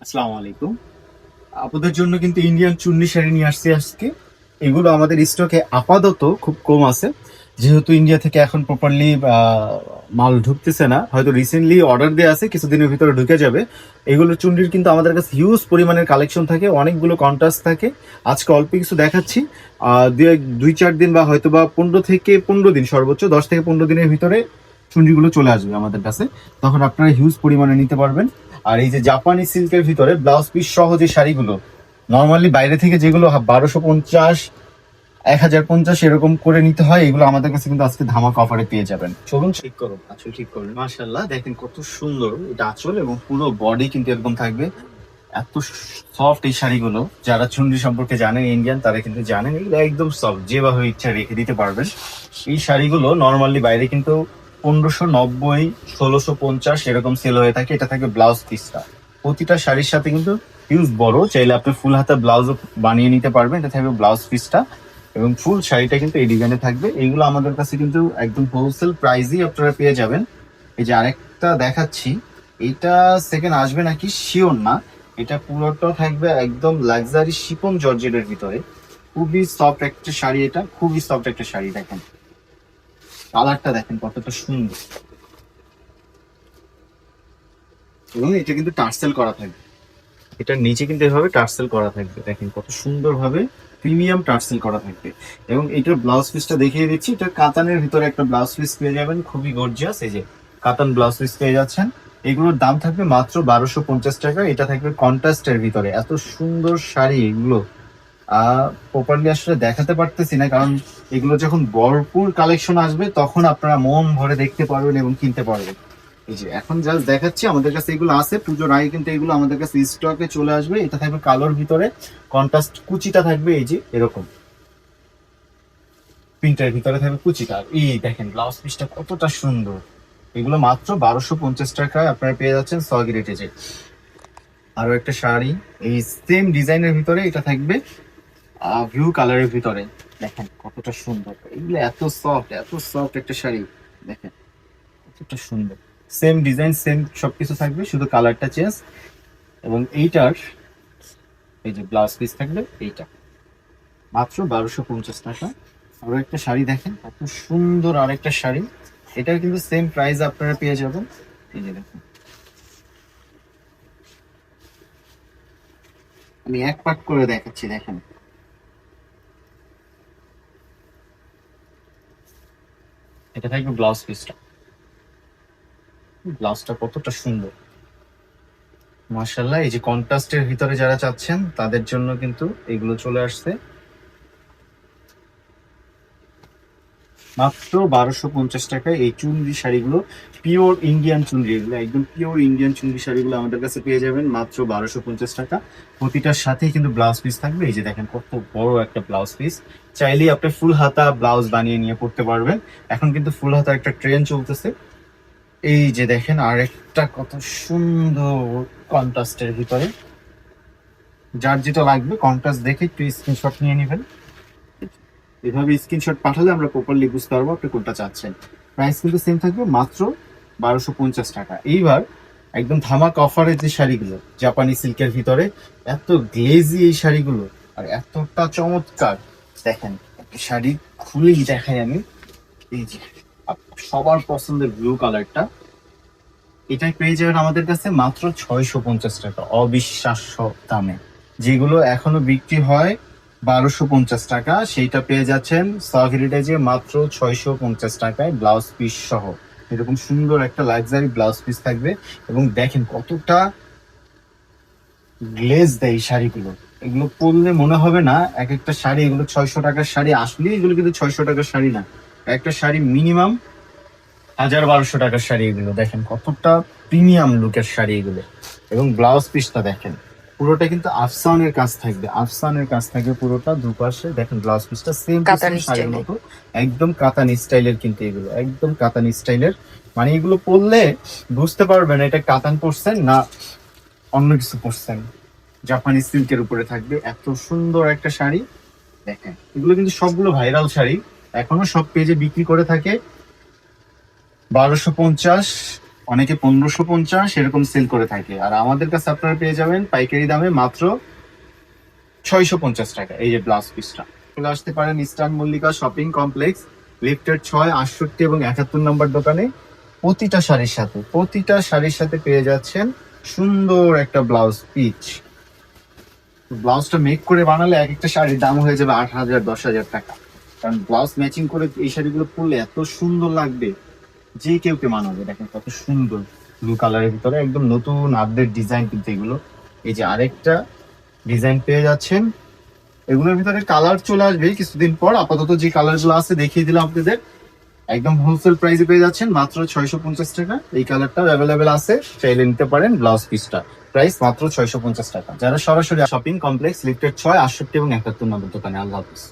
আসসালামু আলাইকুম। আপনাদের জন্য কিন্তু ইন্ডিয়ান চুন্নি শাড়ি নিয়ে আসছি আজকে। এগুলো আমাদের স্টকে আপাতত খুব কম আছে, যেহেতু ইন্ডিয়া থেকে এখন প্রপারলি মাল ঢুকতেছে না। হয়তো রিসেন্টলি অর্ডার দেওয়া আছে, কিছুদিনের ভিতরে ঢুকে যাবে। এগুলো চুন্ডির কিন্তু আমাদের কাছে হিউজ পরিমাণের কালেকশন থাকে, অনেকগুলো কন্ট্রাস্ট থাকে। আজকে অল্প কিছু দেখাচ্ছি। দুই চার দিন বা হয়তো বা 15 থেকে 15 দিন, সর্বোচ্চ 10 থেকে 15 দিনের ভিতরে চুন্ডিগুলো চলে আসবে আমাদের কাছে। তখন আপনারা হিউজ পরিমাণে নিতে পারবেন। আর এই যে জাপানি সিল্কের ভিতরে ব্লাউজ পিস সহ যে শাড়িগুলো, নর্মালি বাইরে থেকে যেগুলো 1250, 1050 এরকম করে নিতে হয়, এগুলো আমাদের কাছে কিন্তু আজকে ধামাকা অফারে পেয়ে যাবেন। চলুন ঠিক করুন, আঁচল ঠিক করুন। মাশাআল্লাহ, দেখেন কত সুন্দর এটা আঁচল, এবং পুরো বডি কিন্তু এরকম থাকবে। এত সফট এই শাড়িগুলো, যারা চুন্ডি সম্পর্কে জানেন ইন্ডিয়ান, তারা কিন্তু জানেন এগুলো একদম সফট, যেভাবে ইচ্ছা রেখে দিতে পারবেন। এই শাড়িগুলো নর্মালি বাইরে কিন্তু 1590, 1650 এরকম সেল হয়ে থাকে। এটা থাকে ব্লাউজ পিসটা, প্রতিটা শাড়ির সাথে কিন্তু হিউজ বড়, চাইলে আপনি ফুল হাতা ব্লাউজও বানিয়ে নিতে পারবেন। এটা থাকবে ব্লাউজ পিসটা, এবং ফুল শাড়িটা কিন্তু এই ডিজাইনে থাকবে। এইগুলো আমাদের কাছে কিন্তু একদম হোলসেল প্রাইসই আপনারা পেয়ে যাবেন। এই যে আরেকটা দেখাচ্ছি, এটা সেকেন্ড আসবে নাকি শিওর না। এটা পুরোটা থাকবে একদম লাক্সারি শিফন জর্জেটের ভিতরে। খুবই সফট একটা শাড়ি, এটা খুবই সফট একটা শাড়ি। দেখেন কালারটা, দেখেন কতটা সুন্দর, এবং এটা কিন্তু টার্সেল করা থাকবে। এটার নিচে কিন্তু এভাবে টার্সেল করা থাকবে, দেখেন কত সুন্দর ভাবে প্রিমিয়াম টার্সেল করা থাকবে। এবং এটার ব্লাউজ পিসটা দেখিয়ে দিচ্ছি, এটা কাতানের ভিতরে একটা ব্লাউজ পিস পেয়ে যাবেন, খুবই গর্জিয়াস। এই যে কাতান ব্লাউজ পিস পেয়ে যাচ্ছেন। এগুলোর দাম থাকবে মাত্র 1250 টাকা। এটা থাকবে কন্ট্রাস্টের ভিতরে। এত সুন্দর শাড়ি এগুলো প্রপারলি আসলে দেখাতে পারতেছি না, কারণ এগুলো যখন ভরপুর কালেকশন আসবে তখন আপনারা মন ভরে দেখতে পারবেন এবং কিনতে পারবেন। এই যে এখন জাস্ট দেখাচ্ছি, আমাদের কাছে এগুলো আছে, পুজোর আগে কিন্তু এগুলো আমাদের কাছে স্টকে চলে আসবে। এটা থাকবে কালোর ভিতরে, কন্ট্রাস্ট কুচিটা থাকবে এই যে এরকম, প্রিন্টের ভিতরে থাকবে কুচিটা। এই দেখেন ব্লাউজ পিসটা কতটা সুন্দর। এগুলো মাত্র 1250 টাকায় আপনারা পেয়ে যাচ্ছেন সগি রেটে। যে আরো একটা শাড়ি এই সেম ডিজাইনের ভিতরে, এটা থাকবে ব্লু কালারের ভিতরে। দেখেন কতটা সুন্দর, এগুলো এত সফট, এত সফট একটা শাড়ি। দেখেন কতটা সুন্দর, সেম ডিজাইন সেম সবকিছু থাকবে, শুধু কালারটা চেঞ্জ। এবং এইটার এই যে ব্লাউজ পিস থাকবে এইটা, মাত্র 1250 টাকা। আরো একটা শাড়ি দেখেন কত সুন্দর, আরেকটা শাড়ি। এটাও কিন্তু সেম প্রাইস আপনারা পেয়ে যাবেন। এই যে দেখেন, আমি এক পার্ট করে দেখাচ্ছি। দেখেন এটা থাকবে ব্লাউজ পিসটা, ব্লাউজটা কতটা সুন্দর মাশাআল্লাহ। এই যে কন্ট্রাস্টের ভিতরে যারা চাচ্ছেন তাদের জন্য কিন্তু এগুলো চলে আসছে মাত্র 1250 টাকায়। এই চুনরি শাড়িগুলো পিওর ইন্ডিয়ান চুনরি, এগুলো একদম পিওর ইন্ডিয়ান চুনরি শাড়িগুলো আমাদের কাছে পেয়ে যাবেন মাত্র 1250 টাকা। প্রতিটার সাথেই কিন্তু ব্লাউজ পিস থাকবে। এই যে দেখেন কত বড় একটা ব্লাউজ পিস, চাইলেই আপনি ফুল হাতা ব্লাউজ বানিয়ে নিয়ে পড়তে পারবেন। এখন কিন্তু ফুল হাতা একটা ট্রেন্ড চলতেছে। এই যে দেখেন আরেকটা কত সুন্দর কন্ট্রাস্টের ভিতরে, যার যেটা লাগবে কন্ট্রাস্ট দেখে একটু স্ক্রিনশট নিয়ে নেবেন। এভাবে স্ক্রিনশট পাঠালে আমরা প্রপারলি বুঝতে পারবো আপনি কোনটা চাচ্ছেন। প্রাইস কিন্তু সেম থাকবে, মাত্র 1250 টাকা। এইবার একদম ধামাক অফারের যে শাড়িগুলো জাপানি সিল্কের ভিতরে, এত গ্লেজি এই শাড়িগুলো, আর এতটা চমৎকার। দেখেন একটা শাড়ি খুলেই দেখাই আমি। এই যে সবার পছন্দের ব্লু কালারটা, এটাই পেয়ে যাবেন আমাদের কাছে মাত্র 650 টাকা, অবিশ্বাস্য দামে। যেগুলো এখনো বিক্রি হয় 1250 টাকা, সেইটা পেয়ে যাচ্ছেন সগ হেরিটেজে মাত্র 650 টাকায়, ব্লাউজ পিস সহ। এরকম সুন্দর একটা লাক্সারি ব্লাউজ পিস থাকবে। এবং দেখেন কতটা গ্লেজ দেয় এই শাড়িগুলো। এগুলো পরলে মনে হবে না এক একটা শাড়ি এগুলো 600 টাকার শাড়ি। আসলে এগুলো কিন্তু 600 টাকার শাড়ি না, একটা শাড়ি মিনিমাম 1000-1200 টাকার শাড়ি। এগুলো দেখেন কতটা প্রিমিয়াম লুকের শাড়ি এগুলো। এবং ব্লাউজ পিসটা দেখেন, পুরোটা কিন্তু আফসানের কাজ থাকবে, আফসানের কাজ থাকবে পুরোটা দুপাশে। দেখেন ব্লাউজ পিসটা সেম টু সেম কাতান শাড়ির স্টাইলে। মতো, একদম কাতান স্টাইলের কিন্তু এগুলো, একদম কাতান স্টাইলের। মানে এগুলো পরলে বুঝতে পারবেন এটা কাতান পরছেন না অন্য কিছু পরছেন। জাপানি সিল্কের উপরে থাকবে এত সুন্দর একটা শাড়ি। দেখেন এগুলো কিন্তু সবগুলো ভাইরাল শাড়ি, এখনো সব পেজে বিক্রি করে থাকে 1250, অনেকে 1550 এরকম সেল করে থাকে, আর আমাদের কাছে আপনারা পেয়ে যাবেন পাইকারি দামে মাত্র 650 টাকা। এই যে ব্লাউজ পিসটা চলে আসতে পারেন eastern Mallika shopping complex lifted 6, 68 এবং 71 নম্বর দোকানে। প্রতিটা শাড়ির সাথে পেয়ে যাচ্ছেন সুন্দর একটা ব্লাউজ পিচ। ব্লাউজটা মেক করে বানালে এক একটা শাড়ির দাম হয়ে যাবে 8,000 10,000 টাকা, কারণ ব্লাউজ ম্যাচিং করে এই শাড়িগুলো পরলে এত সুন্দর লাগবে যে কেউ কে মানাবে। দেখেন কত সুন্দর ব্লু কালারের ভিতরে একদম নতুন আপডেট ডিজাইন, কিন্তু এগুলো এই যে আরেকটা ডিজাইন পেয়ে যাচ্ছেন। এগুলোর ভিতরে কালার চলে আসবে কিছুদিন পর, আপাতত যে কালার গুলো আছে দেখিয়ে দিলাম আপনাদের। একদম হোলসেল প্রাইসে পেয়ে যাচ্ছেন মাত্র 650 টাকা। এই কালারটাও অ্যাভেলেবেল আছে, চাইলে নিতে পারেন। ব্লাউজ পিসটা প্রাইস মাত্র 650 টাকা। যারা সরাসরি শপিং কমপ্লেক্স লিফটেড 6, 68 এবং 71 নম্বর দোকানে। আল্লাহ হাফিজ।